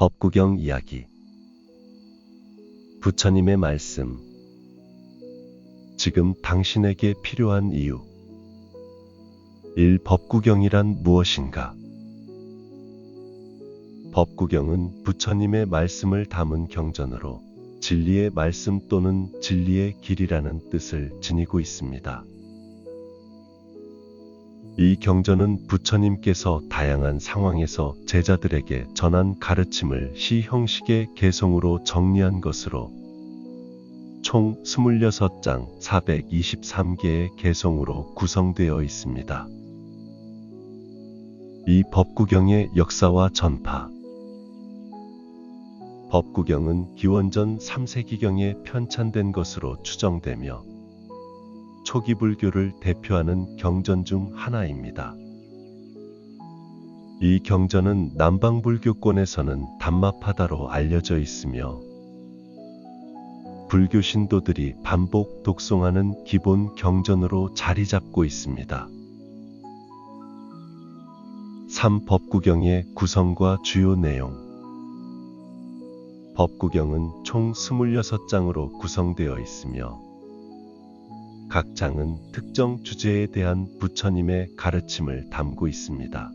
법구경 이야기. 부처님의 말씀. 지금 당신에게 필요한 이유. 1. 법구경이란 무엇인가? 법구경은 부처님의 말씀을 담은 경전으로 진리의 말씀 또는 진리의 길이라는 뜻을 지니고 있습니다. 이 경전은 부처님께서 다양한 상황에서 제자들에게 전한 가르침을 시 형식의 개성으로 정리한 것으로 총 26장 423개의 개성으로 구성되어 있습니다. 이 법구경의 역사와 전파. 법구경은 기원전 3세기경에 편찬된 것으로 추정되며 초기 불교를 대표하는 경전 중 하나입니다. 이 경전은 남방불교권에서는 담마파다로 알려져 있으며 불교 신도들이 반복 독송하는 기본 경전으로 자리 잡고 있습니다. 3. 법구경의 구성과 주요 내용. 법구경은 총 26장으로 구성되어 있으며 각 장은 특정 주제에 대한 부처님의 가르침을 담고 있습니다.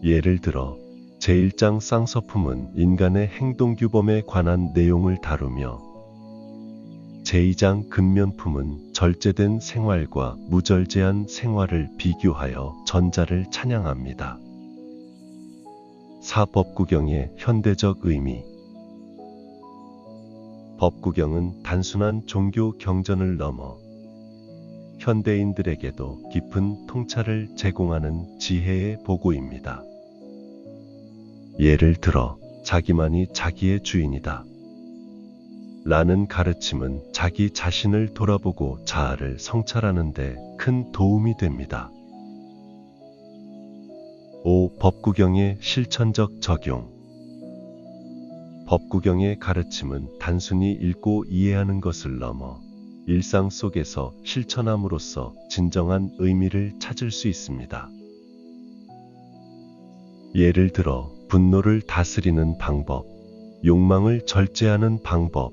예를 들어 제1장 쌍서품은 인간의 행동규범에 관한 내용을 다루며 제2장 근면품은 절제된 생활과 무절제한 생활을 비교하여 전자를 찬양합니다. 4. 법구경의 현대적 의미. 법구경은 단순한 종교 경전을 넘어 현대인들에게도 깊은 통찰을 제공하는 지혜의 보고입니다. 예를 들어 자기만이 자기의 주인이다 라는 가르침은 자기 자신을 돌아보고 자아를 성찰하는 데 큰 도움이 됩니다. 5. 법구경의 실천적 적용. 법구경의 가르침은 단순히 읽고 이해하는 것을 넘어 일상 속에서 실천함으로써 진정한 의미를 찾을 수 있습니다. 예를 들어 분노를 다스리는 방법, 욕망을 절제하는 방법,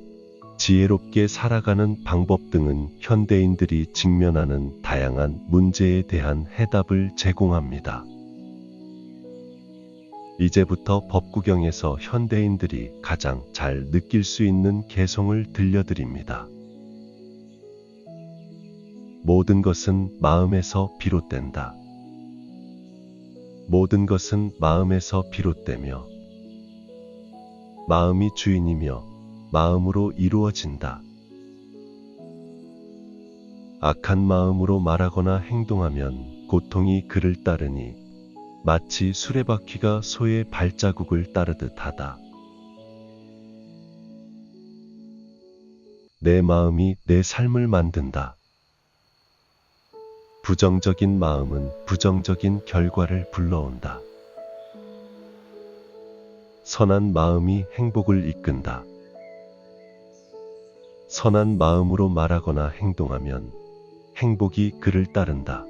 지혜롭게 살아가는 방법 등은 현대인들이 직면하는 다양한 문제에 대한 해답을 제공합니다. 이제부터 법구경에서 현대인들이 가장 잘 느낄 수 있는 개성을 들려드립니다. 모든 것은 마음에서 비롯된다. 모든 것은 마음에서 비롯되며 마음이 주인이며 마음으로 이루어진다. 악한 마음으로 말하거나 행동하면 고통이 그를 따르니 마치 수레바퀴가 소의 발자국을 따르듯 하다. 내 마음이 내 삶을 만든다. 부정적인 마음은 부정적인 결과를 불러온다. 선한 마음이 행복을 이끈다. 선한 마음으로 말하거나 행동하면 행복이 그를 따른다.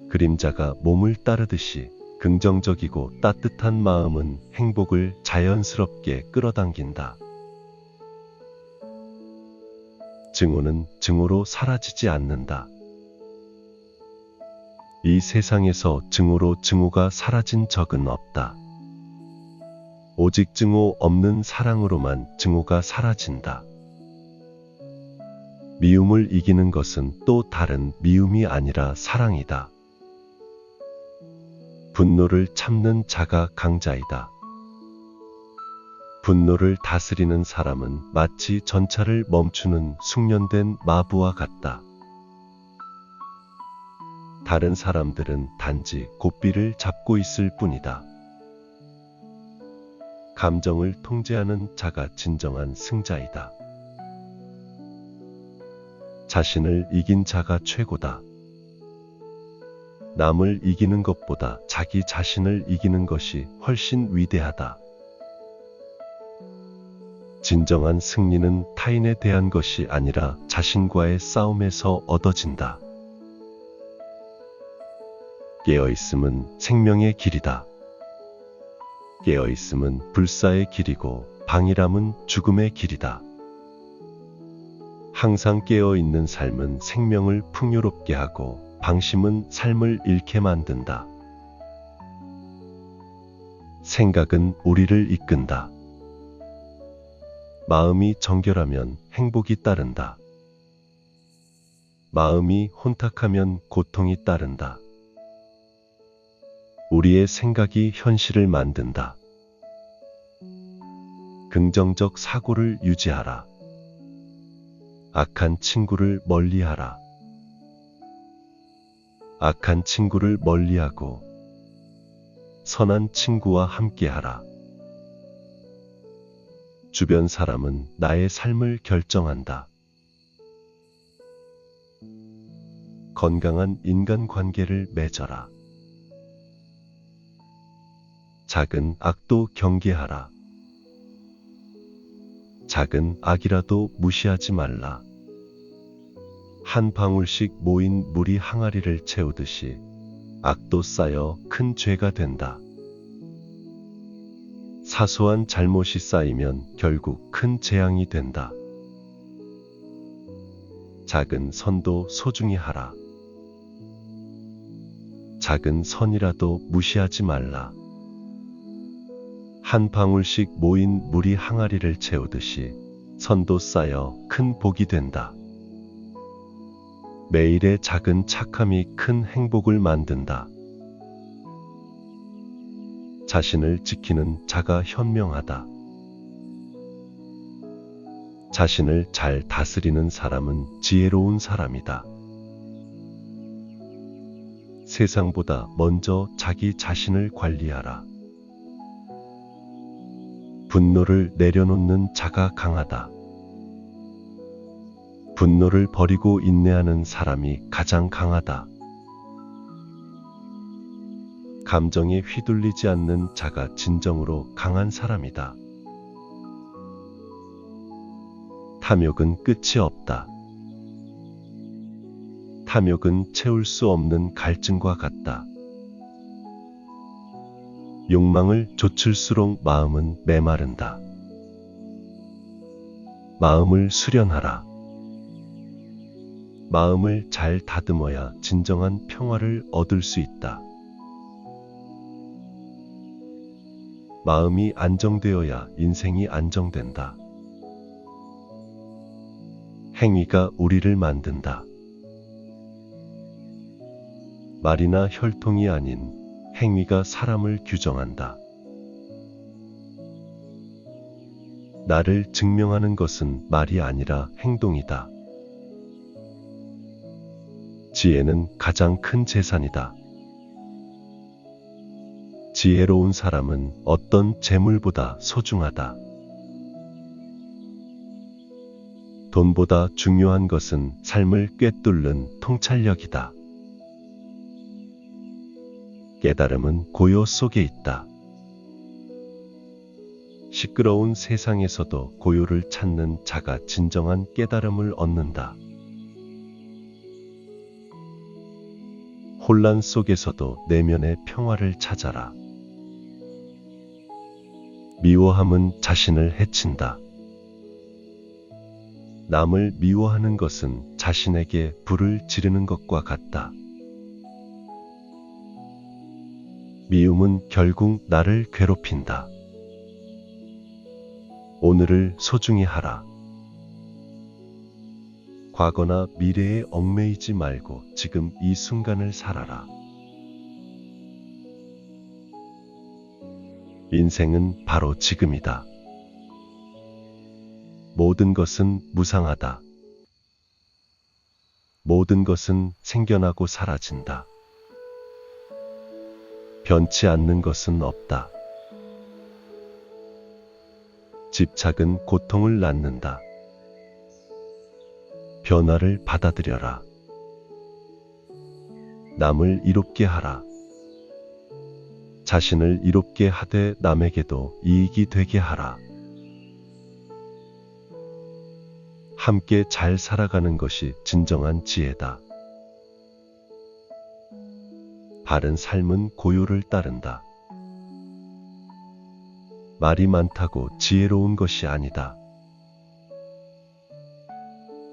그림자가 몸을 따르듯이 긍정적이고 따뜻한 마음은 행복을 자연스럽게 끌어당긴다. 증오는 증오로 사라지지 않는다. 이 세상에서 증오로 증오가 사라진 적은 없다. 오직 증오 없는 사랑으로만 증오가 사라진다. 미움을 이기는 것은 또 다른 미움이 아니라 사랑이다. 분노를 참는 자가 강자이다. 분노를 다스리는 사람은 마치 전차를 멈추는 숙련된 마부와 같다. 다른 사람들은 단지 고삐를 잡고 있을 뿐이다. 감정을 통제하는 자가 진정한 승자이다. 자신을 이긴 자가 최고다. 남을 이기는 것보다 자기 자신을 이기는 것이 훨씬 위대하다. 진정한 승리는 타인에 대한 것이 아니라 자신과의 싸움에서 얻어진다. 깨어있음은 생명의 길이다. 깨어있음은 불사의 길이고 방일함은 죽음의 길이다. 항상 깨어있는 삶은 생명을 풍요롭게 하고 방심은 삶을 잃게 만든다. 생각은 우리를 이끈다. 마음이 정결하면 행복이 따른다. 마음이 혼탁하면 고통이 따른다. 우리의 생각이 현실을 만든다. 긍정적 사고를 유지하라. 악한 친구를 멀리하라. 악한 친구를 멀리하고 선한 친구와 함께하라. 주변 사람은 나의 삶을 결정한다. 건강한 인간관계를 맺어라. 작은 악도 경계하라. 작은 악이라도 무시하지 말라. 한 방울씩 모인 물이 항아리를 채우듯이 악도 쌓여 큰 죄가 된다. 사소한 잘못이 쌓이면 결국 큰 재앙이 된다. 작은 선도 소중히 하라. 작은 선이라도 무시하지 말라. 한 방울씩 모인 물이 항아리를 채우듯이 선도 쌓여 큰 복이 된다. 매일의 작은 착함이 큰 행복을 만든다. 자신을 지키는 자가 현명하다. 자신을 잘 다스리는 사람은 지혜로운 사람이다. 세상보다 먼저 자기 자신을 관리하라. 분노를 내려놓는 자가 강하다. 분노를 버리고 인내하는 사람이 가장 강하다. 감정에 휘둘리지 않는 자가 진정으로 강한 사람이다. 탐욕은 끝이 없다. 탐욕은 채울 수 없는 갈증과 같다. 욕망을 좇을수록 마음은 메마른다. 마음을 수련하라. 마음을 잘 다듬어야 진정한 평화를 얻을 수 있다. 마음이 안정되어야 인생이 안정된다. 행위가 우리를 만든다. 말이나 혈통이 아닌 행위가 사람을 규정한다. 나를 증명하는 것은 말이 아니라 행동이다. 지혜는 가장 큰 재산이다. 지혜로운 사람은 어떤 재물보다 소중하다. 돈보다 중요한 것은 삶을 꿰뚫는 통찰력이다. 깨달음은 고요 속에 있다. 시끄러운 세상에서도 고요를 찾는 자가 진정한 깨달음을 얻는다. 혼란 속에서도 내면의 평화를 찾아라. 미워함은 자신을 해친다. 남을 미워하는 것은 자신에게 불을 지르는 것과 같다. 미움은 결국 나를 괴롭힌다. 오늘을 소중히 하라. 과거나 미래에 얽매이지 말고 지금 이 순간을 살아라. 인생은 바로 지금이다. 모든 것은 무상하다. 모든 것은 생겨나고 사라진다. 변치 않는 것은 없다. 집착은 고통을 낳는다. 변화를 받아들여라. 남을 이롭게 하라. 자신을 이롭게 하되 남에게도 이익이 되게 하라. 함께 잘 살아가는 것이 진정한 지혜다. 바른 삶은 고요를 따른다. 말이 많다고 지혜로운 것이 아니다.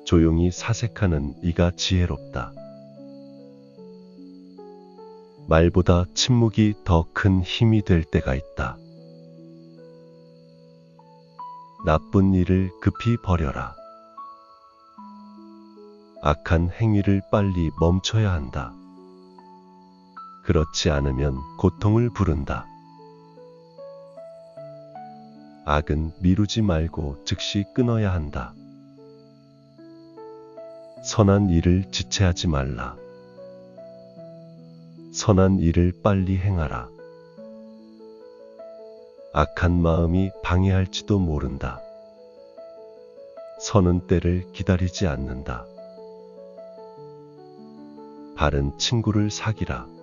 조용히 사색하는 이가 지혜롭다. 말보다 침묵이 더 큰 힘이 될 때가 있다. 나쁜 일을 급히 버려라. 악한 행위를 빨리 멈춰야 한다. 그렇지 않으면 고통을 부른다. 악은 미루지 말고 즉시 끊어야 한다. 선한 일을 지체하지 말라. 선한 일을 빨리 행하라. 악한 마음이 방해할지도 모른다. 선은 때를 기다리지 않는다. 바른 친구를 사귀라.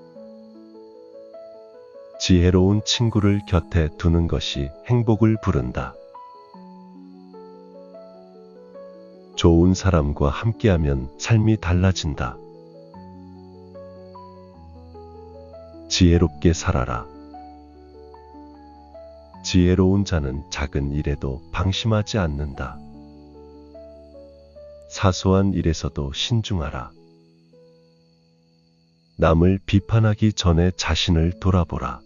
지혜로운 친구를 곁에 두는 것이 행복을 부른다. 좋은 사람과 함께하면 삶이 달라진다. 지혜롭게 살아라. 지혜로운 자는 작은 일에도 방심하지 않는다. 사소한 일에서도 신중하라. 남을 비판하기 전에 자신을 돌아보라.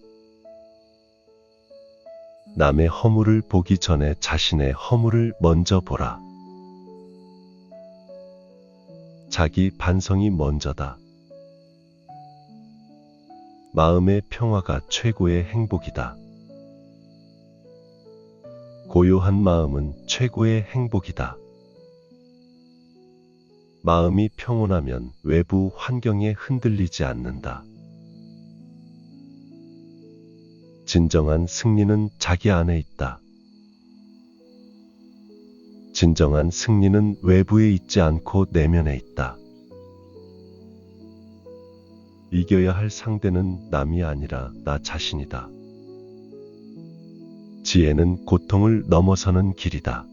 남의 허물을 보기 전에 자신의 허물을 먼저 보라. 자기 반성이 먼저다. 마음의 평화가 최고의 행복이다. 고요한 마음은 최고의 행복이다. 마음이 평온하면 외부 환경에 흔들리지 않는다. 진정한 승리는 자기 안에 있다. 진정한 승리는 외부에 있지 않고 내면에 있다. 이겨야 할 상대는 남이 아니라 나 자신이다. 지혜는 고통을 넘어서는 길이다.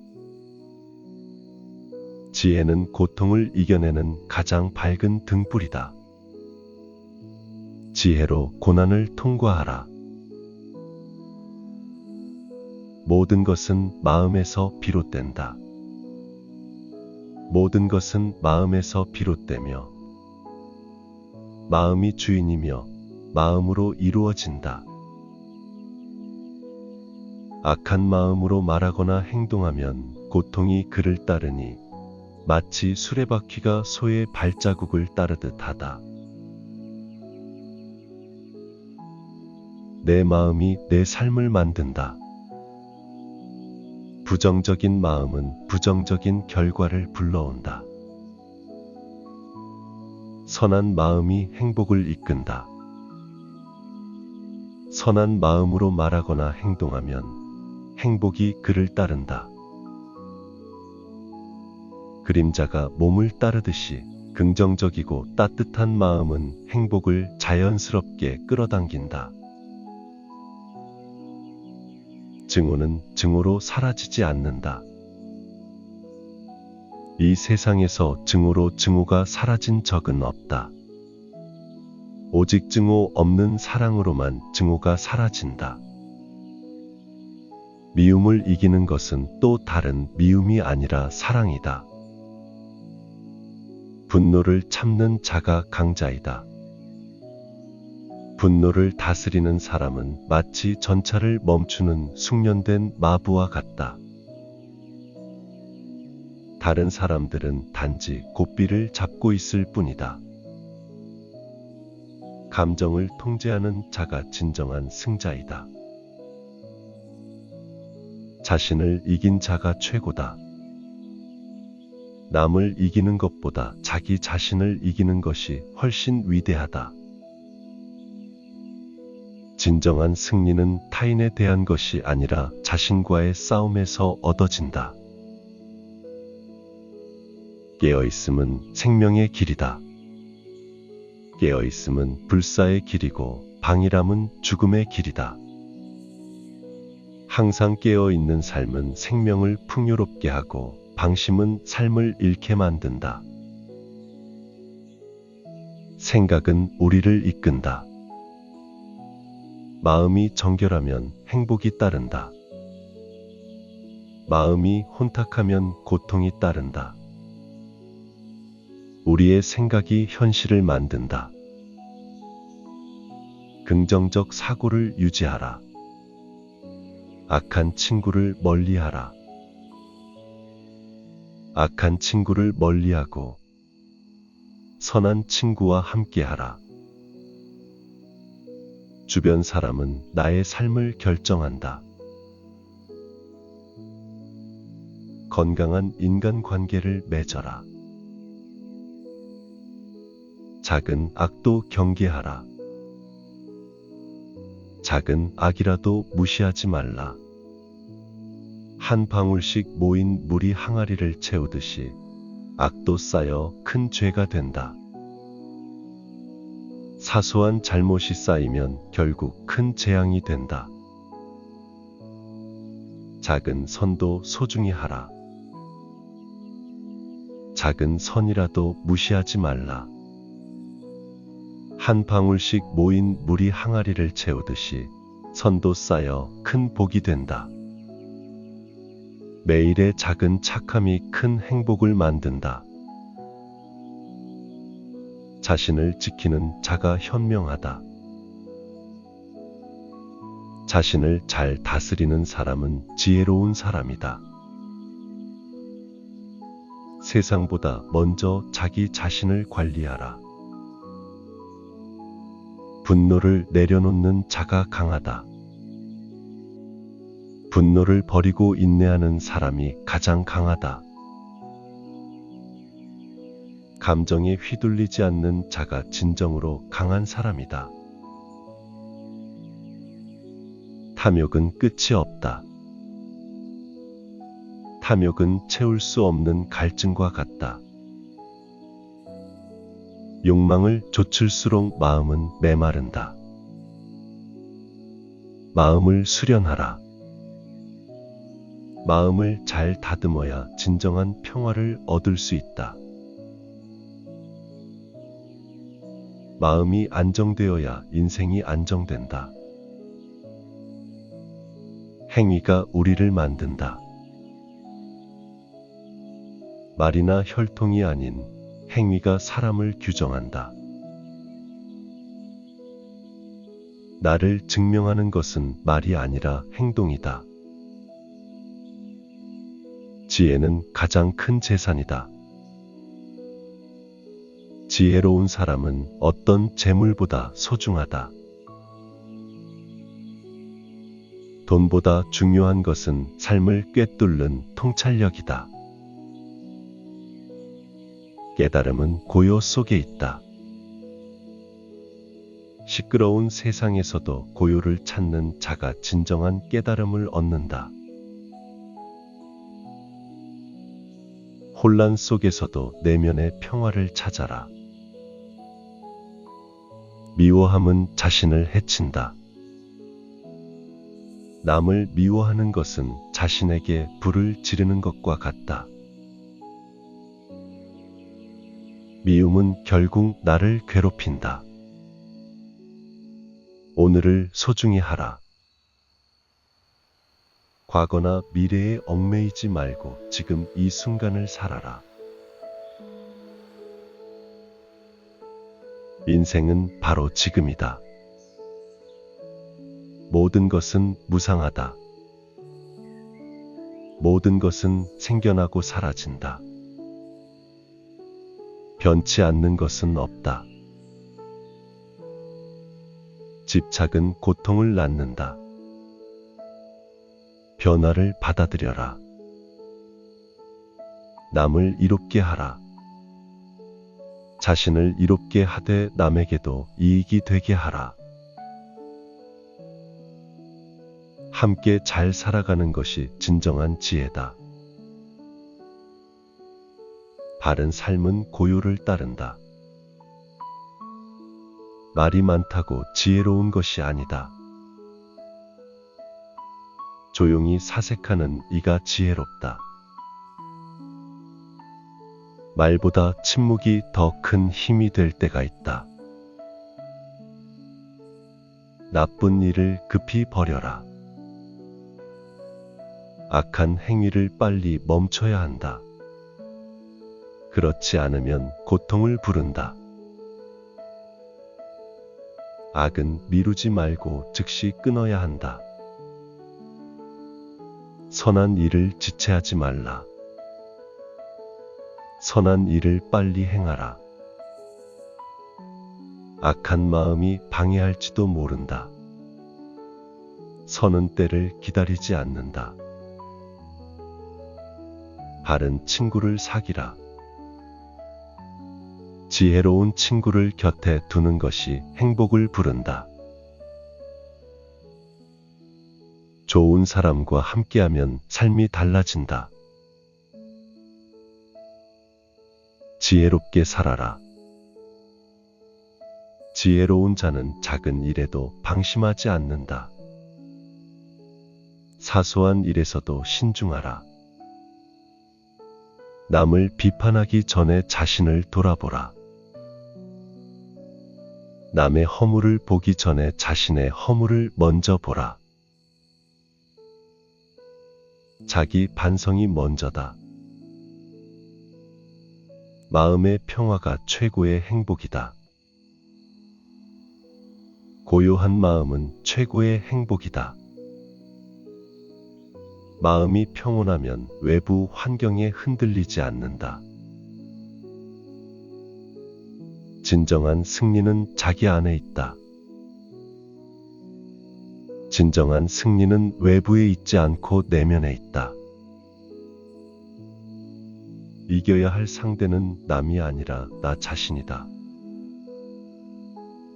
지혜는 고통을 이겨내는 가장 밝은 등불이다. 지혜로 고난을 통과하라. 모든 것은 마음에서 비롯된다. 모든 것은 마음에서 비롯되며 마음이 주인이며 마음으로 이루어진다. 악한 마음으로 말하거나 행동하면 고통이 그를 따르니 마치 수레바퀴가 소의 발자국을 따르듯 하다. 내 마음이 내 삶을 만든다. 부정적인 마음은 부정적인 결과를 불러온다. 선한 마음이 행복을 이끈다. 선한 마음으로 말하거나 행동하면 행복이 그를 따른다. 그림자가 몸을 따르듯이 긍정적이고 따뜻한 마음은 행복을 자연스럽게 끌어당긴다. 증오는 증오로 사라지지 않는다. 이 세상에서 증오로 증오가 사라진 적은 없다. 오직 증오 없는 사랑으로만 증오가 사라진다. 미움을 이기는 것은 또 다른 미움이 아니라 사랑이다. 분노를 참는 자가 강자이다. 분노를 다스리는 사람은 마치 전차를 멈추는 숙련된 마부와 같다. 다른 사람들은 단지 고삐를 잡고 있을 뿐이다. 감정을 통제하는 자가 진정한 승자이다. 자신을 이긴 자가 최고다. 남을 이기는 것보다 자기 자신을 이기는 것이 훨씬 위대하다. 진정한 승리는 타인에 대한 것이 아니라 자신과의 싸움에서 얻어진다. 깨어있음은 생명의 길이다. 깨어있음은 불사의 길이고 방일함은 죽음의 길이다. 항상 깨어있는 삶은 생명을 풍요롭게 하고 방심은 삶을 잃게 만든다. 생각은 우리를 이끈다. 마음이 정결하면 행복이 따른다. 마음이 혼탁하면 고통이 따른다. 우리의 생각이 현실을 만든다. 긍정적 사고를 유지하라. 악한 친구를 멀리하라. 악한 친구를 멀리하고 선한 친구와 함께하라. 주변 사람은 나의 삶을 결정한다. 건강한 인간관계를 맺어라. 작은 악도 경계하라. 작은 악이라도 무시하지 말라. 한 방울씩 모인 물이 항아리를 채우듯이 악도 쌓여 큰 죄가 된다. 사소한 잘못이 쌓이면 결국 큰 재앙이 된다. 작은 선도 소중히 하라. 작은 선이라도 무시하지 말라. 한 방울씩 모인 물이 항아리를 채우듯이 선도 쌓여 큰 복이 된다. 매일의 작은 착함이 큰 행복을 만든다. 자신을 지키는 자가 현명하다. 자신을 잘 다스리는 사람은 지혜로운 사람이다. 세상보다 먼저 자기 자신을 관리하라. 분노를 내려놓는 자가 강하다. 분노를 버리고 인내하는 사람이 가장 강하다. 감정에 휘둘리지 않는 자가 진정으로 강한 사람이다. 탐욕은 끝이 없다. 탐욕은 채울 수 없는 갈증과 같다. 욕망을 좇을수록 마음은 메마른다. 마음을 수련하라. 마음을 잘 다듬어야 진정한 평화를 얻을 수 있다. 마음이 안정되어야 인생이 안정된다. 행위가 우리를 만든다. 말이나 혈통이 아닌 행위가 사람을 규정한다. 나를 증명하는 것은 말이 아니라 행동이다. 지혜는 가장 큰 재산이다. 지혜로운 사람은 어떤 재물보다 소중하다. 돈보다 중요한 것은 삶을 꿰뚫는 통찰력이다. 깨달음은 고요 속에 있다. 시끄러운 세상에서도 고요를 찾는 자가 진정한 깨달음을 얻는다. 혼란 속에서도 내면의 평화를 찾아라. 미워함은 자신을 해친다. 남을 미워하는 것은 자신에게 불을 지르는 것과 같다. 미움은 결국 나를 괴롭힌다. 오늘을 소중히 하라. 과거나 미래에 얽매이지 말고 지금 이 순간을 살아라. 인생은 바로 지금이다. 모든 것은 무상하다. 모든 것은 생겨나고 사라진다. 변치 않는 것은 없다. 집착은 고통을 낳는다. 변화를 받아들여라. 남을 이롭게 하라. 자신을 이롭게 하되 남에게도 이익이 되게 하라. 함께 잘 살아가는 것이 진정한 지혜다. 바른 삶은 고요를 따른다. 말이 많다고 지혜로운 것이 아니다. 조용히 사색하는 이가 지혜롭다. 말보다 침묵이 더 큰 힘이 될 때가 있다. 나쁜 일을 급히 버려라. 악한 행위를 빨리 멈춰야 한다. 그렇지 않으면 고통을 부른다. 악은 미루지 말고 즉시 끊어야 한다. 선한 일을 지체하지 말라. 선한 일을 빨리 행하라. 악한 마음이 방해할지도 모른다. 선은 때를 기다리지 않는다. 바른 친구를 사귀라. 지혜로운 친구를 곁에 두는 것이 행복을 부른다. 좋은 사람과 함께하면 삶이 달라진다. 지혜롭게 살아라. 지혜로운 자는 작은 일에도 방심하지 않는다. 사소한 일에서도 신중하라. 남을 비판하기 전에 자신을 돌아보라. 남의 허물을 보기 전에 자신의 허물을 먼저 보라. 자기 반성이 먼저다. 마음의 평화가 최고의 행복이다. 고요한 마음은 최고의 행복이다. 마음이 평온하면 외부 환경에 흔들리지 않는다. 진정한 승리는 자기 안에 있다. 진정한 승리는 외부에 있지 않고 내면에 있다. 이겨야 할 상대는 남이 아니라 나 자신이다.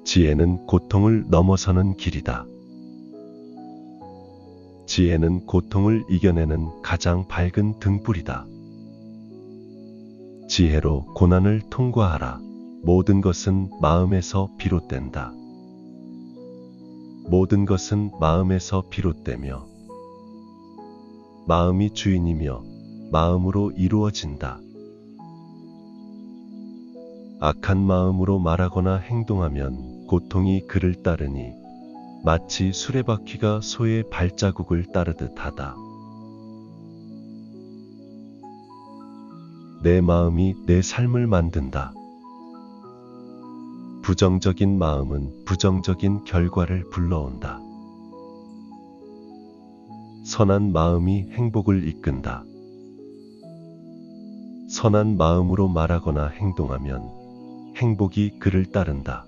지혜는 고통을 넘어서는 길이다. 지혜는 고통을 이겨내는 가장 밝은 등불이다. 지혜로 고난을 통과하라. 모든 것은 마음에서 비롯된다. 모든 것은 마음에서 비롯되며 마음이 주인이며 마음으로 이루어진다. 악한 마음으로 말하거나 행동하면 고통이 그를 따르니 마치 수레바퀴가 소의 발자국을 따르듯 하다. 내 마음이 내 삶을 만든다. 부정적인 마음은 부정적인 결과를 불러온다. 선한 마음이 행복을 이끈다. 선한 마음으로 말하거나 행동하면 행복이 그를 따른다.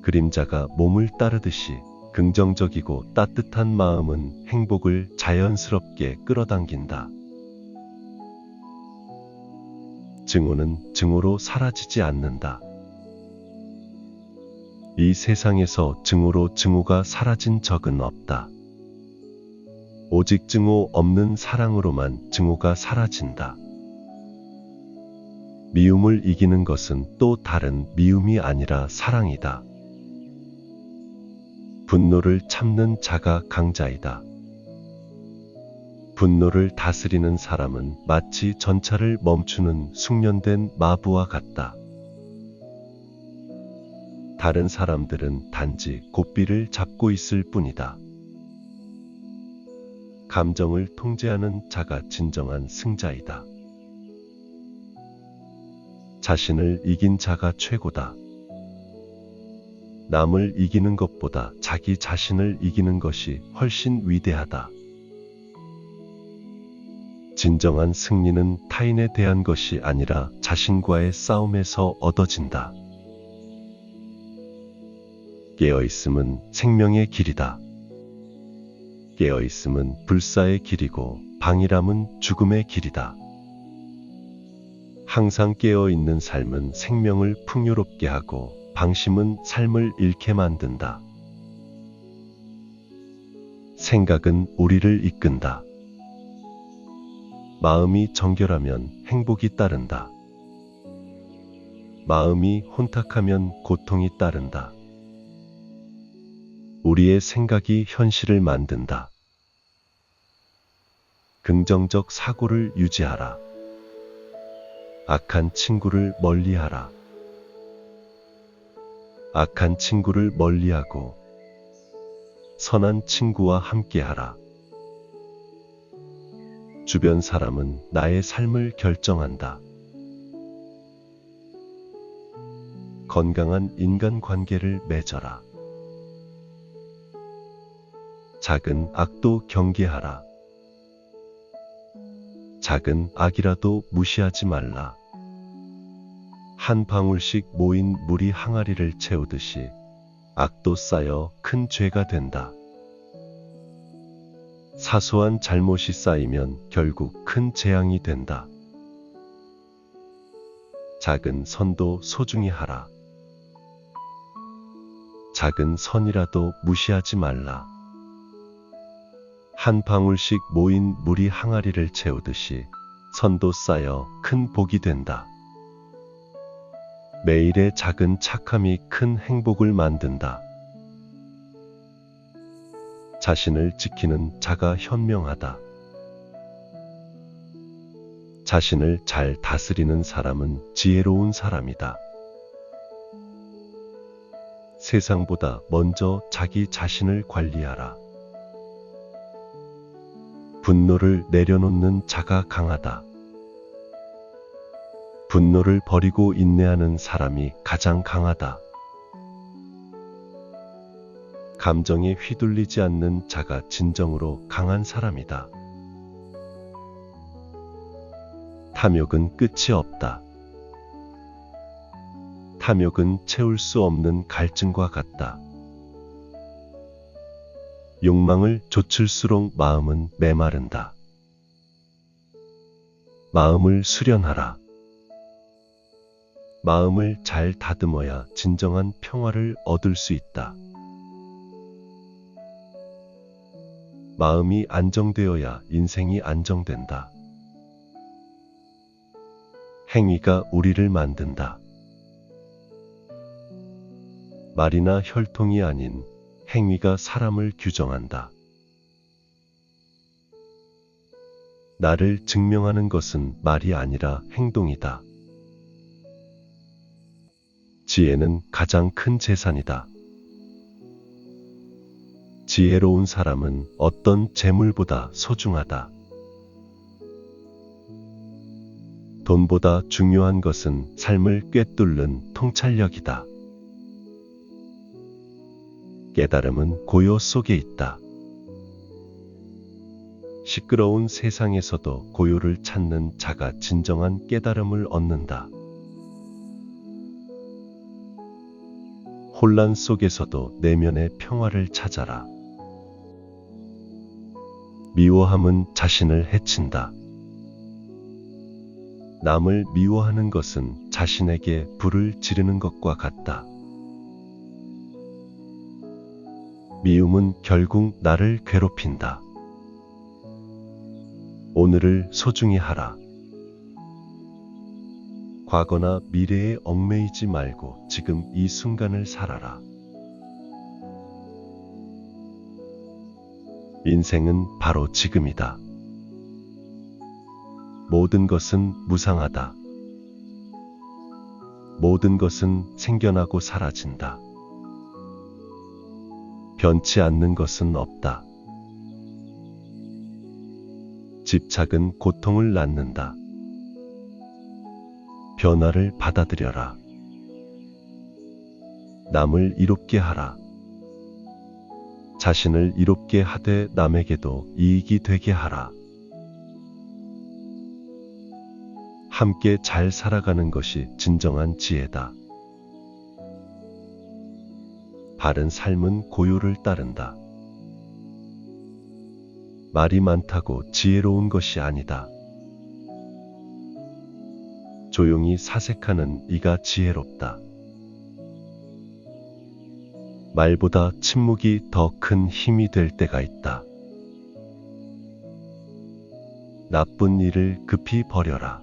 그림자가 몸을 따르듯이 긍정적이고 따뜻한 마음은 행복을 자연스럽게 끌어당긴다. 증오는 증오로 사라지지 않는다. 이 세상에서 증오로 증오가 사라진 적은 없다. 오직 증오 없는 사랑으로만 증오가 사라진다. 미움을 이기는 것은 또 다른 미움이 아니라 사랑이다. 분노를 참는 자가 강자이다. 분노를 다스리는 사람은 마치 전차를 멈추는 숙련된 마부와 같다. 다른 사람들은 단지 고삐를 잡고 있을 뿐이다. 감정을 통제하는 자가 진정한 승자이다. 자신을 이긴 자가 최고다. 남을 이기는 것보다 자기 자신을 이기는 것이 훨씬 위대하다. 진정한 승리는 타인에 대한 것이 아니라 자신과의 싸움에서 얻어진다. 깨어있음은 생명의 길이다. 깨어있음은 불사의 길이고 방일함은 죽음의 길이다. 항상 깨어있는 삶은 생명을 풍요롭게 하고 방심은 삶을 잃게 만든다. 생각은 우리를 이끈다. 마음이 정결하면 행복이 따른다. 마음이 혼탁하면 고통이 따른다. 우리의 생각이 현실을 만든다. 긍정적 사고를 유지하라. 악한 친구를 멀리하라. 악한 친구를 멀리하고 선한 친구와 함께하라. 주변 사람은 나의 삶을 결정한다. 건강한 인간관계를 맺어라. 작은 악도 경계하라. 작은 악이라도 무시하지 말라. 한 방울씩 모인 물이 항아리를 채우듯이 악도 쌓여 큰 죄가 된다. 사소한 잘못이 쌓이면 결국 큰 재앙이 된다. 작은 선도 소중히 하라. 작은 선이라도 무시하지 말라. 한 방울씩 모인 물이 항아리를 채우듯이 선도 쌓여 큰 복이 된다. 매일의 작은 착함이 큰 행복을 만든다. 자신을 지키는 자가 현명하다. 자신을 잘 다스리는 사람은 지혜로운 사람이다. 세상보다 먼저 자기 자신을 관리하라. 분노를 내려놓는 자가 강하다. 분노를 버리고 인내하는 사람이 가장 강하다. 감정에 휘둘리지 않는 자가 진정으로 강한 사람이다. 탐욕은 끝이 없다. 탐욕은 채울 수 없는 갈증과 같다. 욕망을 좇을수록 마음은 메마른다. 마음을 수련하라. 마음을 잘 다듬어야 진정한 평화를 얻을 수 있다. 마음이 안정되어야 인생이 안정된다. 행위가 우리를 만든다. 말이나 혈통이 아닌 행위가 사람을 규정한다. 나를 증명하는 것은 말이 아니라 행동이다. 지혜는 가장 큰 재산이다. 지혜로운 사람은 어떤 재물보다 소중하다. 돈보다 중요한 것은 삶을 꿰뚫는 통찰력이다. 깨달음은 고요 속에 있다. 시끄러운 세상에서도 고요를 찾는 자가 진정한 깨달음을 얻는다. 혼란 속에서도 내면의 평화를 찾아라. 미워함은 자신을 해친다. 남을 미워하는 것은 자신에게 불을 지르는 것과 같다. 미움은 결국 나를 괴롭힌다. 오늘을 소중히 하라. 과거나 미래에 얽매이지 말고 지금 이 순간을 살아라. 인생은 바로 지금이다. 모든 것은 무상하다. 모든 것은 생겨나고 사라진다. 변치 않는 것은 없다. 집착은 고통을 낳는다. 변화를 받아들여라. 남을 이롭게 하라. 자신을 이롭게 하되 남에게도 이익이 되게 하라. 함께 잘 살아가는 것이 진정한 지혜다. 바른 삶은 고요를 따른다. 말이 많다고 지혜로운 것이 아니다. 조용히 사색하는 이가 지혜롭다. 말보다 침묵이 더 큰 힘이 될 때가 있다. 나쁜 일을 급히 버려라.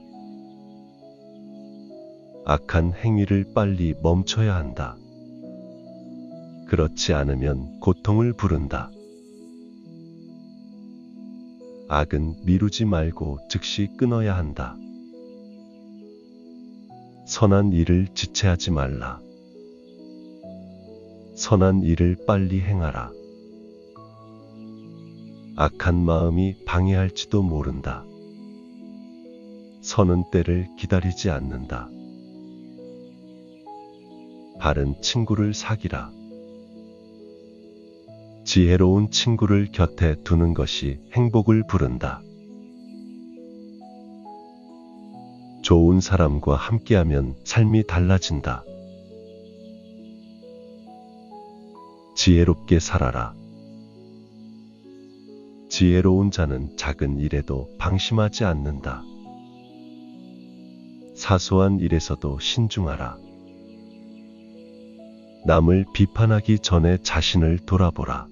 악한 행위를 빨리 멈춰야 한다. 그렇지 않으면 고통을 부른다. 악은 미루지 말고 즉시 끊어야 한다. 선한 일을 지체하지 말라. 선한 일을 빨리 행하라. 악한 마음이 방해할지도 모른다. 선은 때를 기다리지 않는다. 바른 친구를 사귀라. 지혜로운 친구를 곁에 두는 것이 행복을 부른다. 좋은 사람과 함께하면 삶이 달라진다. 지혜롭게 살아라. 지혜로운 자는 작은 일에도 방심하지 않는다. 사소한 일에서도 신중하라. 남을 비판하기 전에 자신을 돌아보라.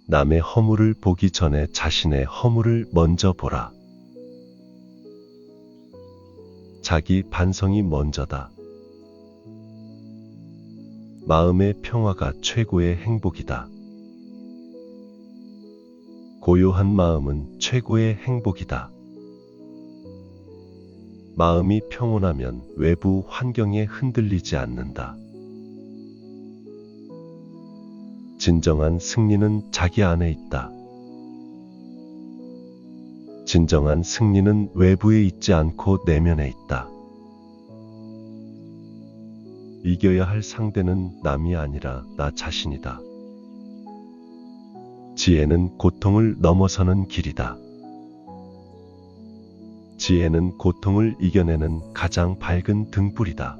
남의 허물을 보기 전에 자신의 허물을 먼저 보라. 자기 반성이 먼저다. 마음의 평화가 최고의 행복이다. 고요한 마음은 최고의 행복이다. 마음이 평온하면 외부 환경에 흔들리지 않는다. 진정한 승리는 자기 안에 있다. 진정한 승리는 외부에 있지 않고 내면에 있다. 이겨야 할 상대는 남이 아니라 나 자신이다. 지혜는 고통을 넘어서는 길이다. 지혜는 고통을 이겨내는 가장 밝은 등불이다.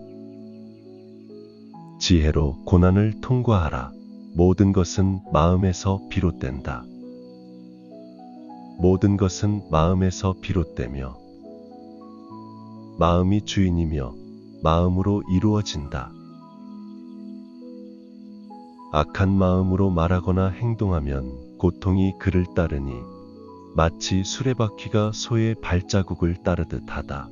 지혜로 고난을 통과하라. 모든 것은 마음에서 비롯된다. 모든 것은 마음에서 비롯되며 마음이 주인이며 마음으로 이루어진다. 악한 마음으로 말하거나 행동하면 고통이 그를 따르니 마치 수레바퀴가 소의 발자국을 따르듯 하다.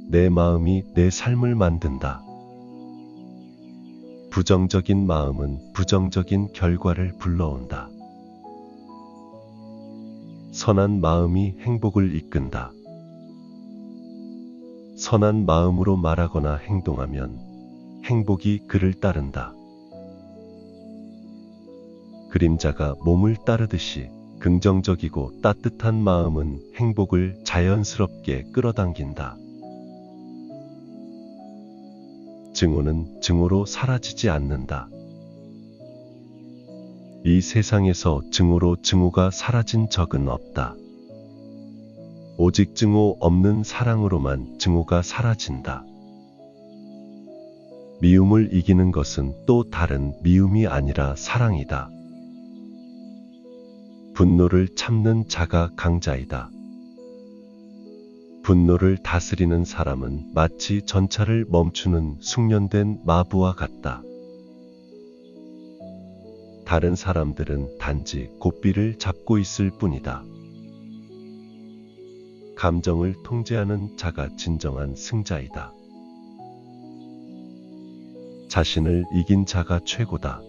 내 마음이 내 삶을 만든다. 부정적인 마음은 부정적인 결과를 불러온다. 선한 마음이 행복을 이끈다. 선한 마음으로 말하거나 행동하면 행복이 그를 따른다. 그림자가 몸을 따르듯이 긍정적이고 따뜻한 마음은 행복을 자연스럽게 끌어당긴다. 증오는 증오로 사라지지 않는다. 이 세상에서 증오로 증오가 사라진 적은 없다. 오직 증오 없는 사랑으로만 증오가 사라진다. 미움을 이기는 것은 또 다른 미움이 아니라 사랑이다. 분노를 참는 자가 강자이다. 분노를 다스리는 사람은 마치 전차를 멈추는 숙련된 마부와 같다. 다른 사람들은 단지 고삐를 잡고 있을 뿐이다. 감정을 통제하는 자가 진정한 승자이다. 자신을 이긴 자가 최고다.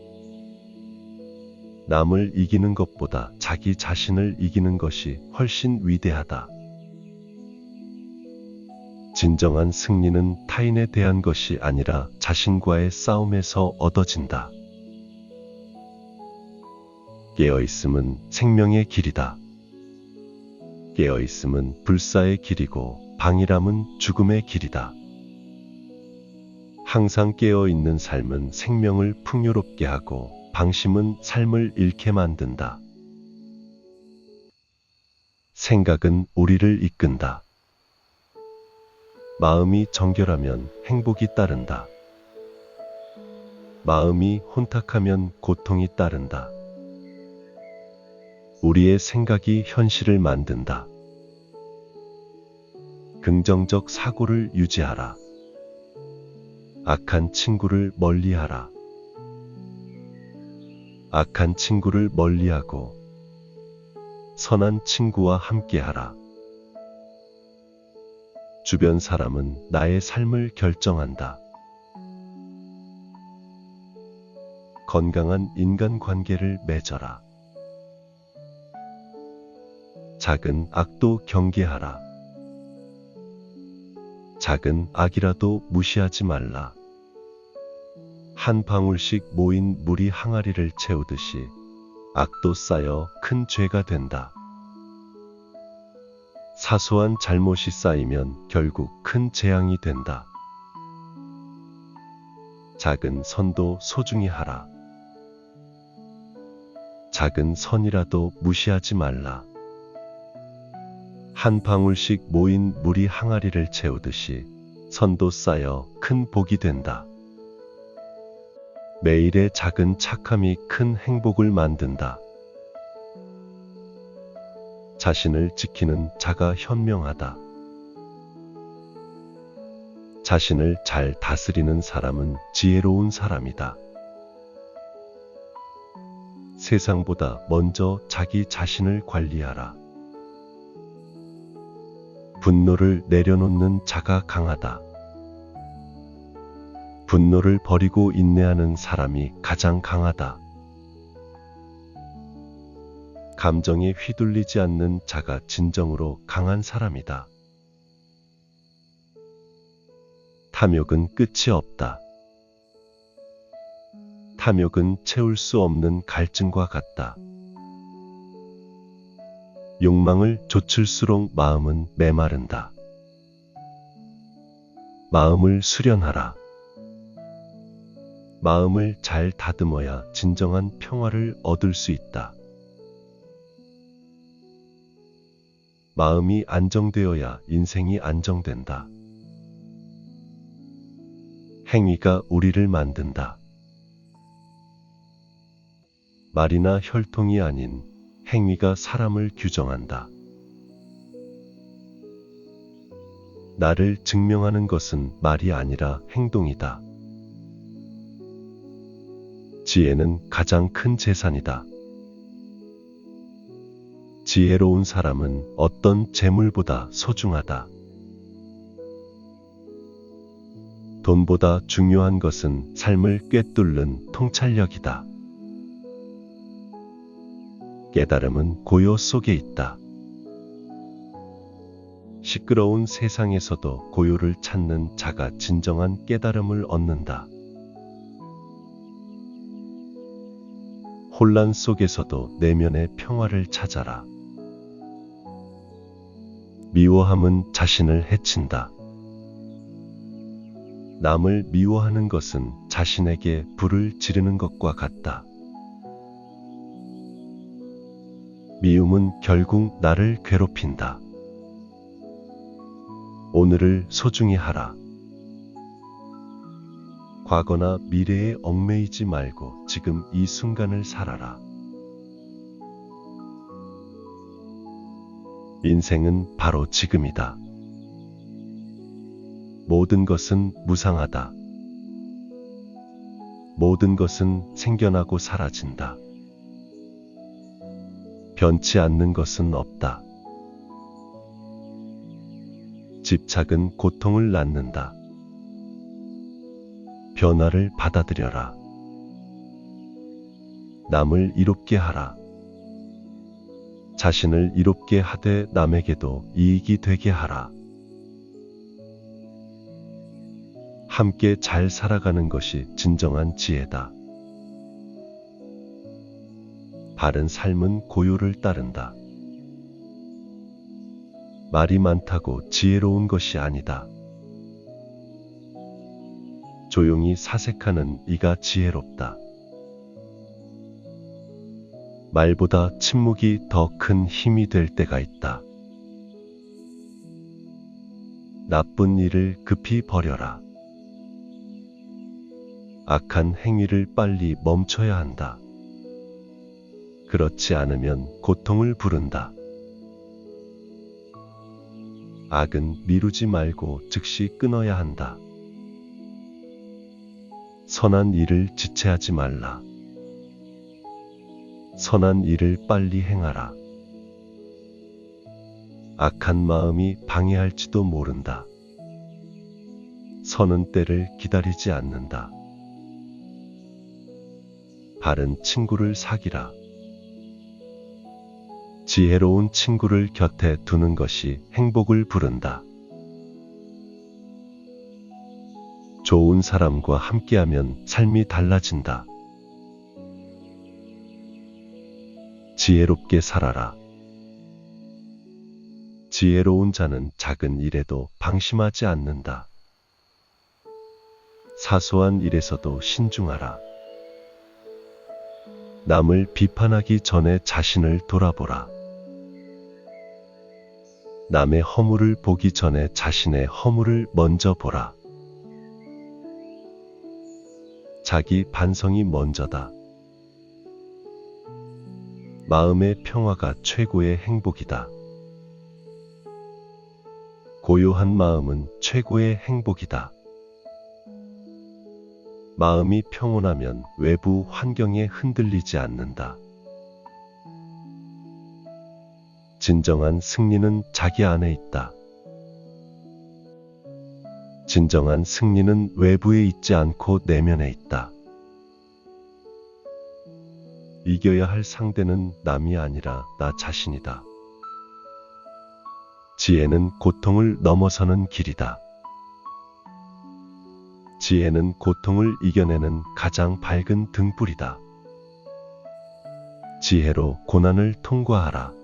남을 이기는 것보다 자기 자신을 이기는 것이 훨씬 위대하다. 진정한 승리는 타인에 대한 것이 아니라 자신과의 싸움에서 얻어진다. 깨어있음은 생명의 길이다. 깨어있음은 불사의 길이고 방일함은 죽음의 길이다. 항상 깨어있는 삶은 생명을 풍요롭게 하고 방심은 삶을 잃게 만든다. 생각은 우리를 이끈다. 마음이 정결하면 행복이 따른다. 마음이 혼탁하면 고통이 따른다. 우리의 생각이 현실을 만든다. 긍정적 사고를 유지하라. 악한 친구를 멀리하라. 악한 친구를 멀리하고 선한 친구와 함께하라. 주변 사람은 나의 삶을 결정한다. 건강한 인간관계를 맺어라. 작은 악도 경계하라. 작은 악이라도 무시하지 말라. 한 방울씩 모인 물이 항아리를 채우듯이 악도 쌓여 큰 죄가 된다. 사소한 잘못이 쌓이면 결국 큰 재앙이 된다. 작은 선도 소중히 하라. 작은 선이라도 무시하지 말라. 한 방울씩 모인 물이 항아리를 채우듯이 선도 쌓여 큰 복이 된다. 매일의 작은 착함이 큰 행복을 만든다. 자신을 지키는 자가 현명하다. 자신을 잘 다스리는 사람은 지혜로운 사람이다. 세상보다 먼저 자기 자신을 관리하라. 분노를 내려놓는 자가 강하다. 분노를 버리고 인내하는 사람이 가장 강하다. 감정에 휘둘리지 않는 자가 진정으로 강한 사람이다. 탐욕은 끝이 없다. 탐욕은 채울 수 없는 갈증과 같다. 욕망을 좇을수록 마음은 메마른다. 마음을 수련하라. 마음을 잘 다듬어야 진정한 평화를 얻을 수 있다. 마음이 안정되어야 인생이 안정된다. 행위가 우리를 만든다. 말이나 혈통이 아닌 행위가 사람을 규정한다. 나를 증명하는 것은 말이 아니라 행동이다. 지혜는 가장 큰 재산이다. 지혜로운 사람은 어떤 재물보다 소중하다. 돈보다 중요한 것은 삶을 꿰뚫는 통찰력이다. 깨달음은 고요 속에 있다. 시끄러운 세상에서도 고요를 찾는 자가 진정한 깨달음을 얻는다. 혼란 속에서도 내면의 평화를 찾아라. 미워함은 자신을 해친다. 남을 미워하는 것은 자신에게 불을 지르는 것과 같다. 미움은 결국 나를 괴롭힌다. 오늘을 소중히 하라. 과거나 미래에 얽매이지 말고 지금 이 순간을 살아라. 인생은 바로 지금이다. 모든 것은 무상하다. 모든 것은 생겨나고 사라진다. 변치 않는 것은 없다. 집착은 고통을 낳는다. 변화를 받아들여라. 남을 이롭게 하라. 자신을 이롭게 하되 남에게도 이익이 되게 하라. 함께 잘 살아가는 것이 진정한 지혜다. 바른 삶은 고요를 따른다. 말이 많다고 지혜로운 것이 아니다. 조용히 사색하는 이가 지혜롭다. 말보다 침묵이 더 큰 힘이 될 때가 있다. 나쁜 일을 급히 버려라. 악한 행위를 빨리 멈춰야 한다. 그렇지 않으면 고통을 부른다. 악은 미루지 말고 즉시 끊어야 한다. 선한 일을 지체하지 말라. 선한 일을 빨리 행하라. 악한 마음이 방해할지도 모른다. 선은 때를 기다리지 않는다. 바른 친구를 사귀라. 지혜로운 친구를 곁에 두는 것이 행복을 부른다. 좋은 사람과 함께하면 삶이 달라진다. 지혜롭게 살아라. 지혜로운 자는 작은 일에도 방심하지 않는다. 사소한 일에서도 신중하라. 남을 비판하기 전에 자신을 돌아보라. 남의 허물을 보기 전에 자신의 허물을 먼저 보라. 자기 반성이 먼저다. 마음의 평화가 최고의 행복이다. 고요한 마음은 최고의 행복이다. 마음이 평온하면 외부 환경에 흔들리지 않는다. 진정한 승리는 자기 안에 있다. 진정한 승리는 외부에 있지 않고 내면에 있다. 이겨야 할 상대는 남이 아니라 나 자신이다. 지혜는 고통을 넘어서는 길이다. 지혜는 고통을 이겨내는 가장 밝은 등불이다. 지혜로 고난을 통과하라.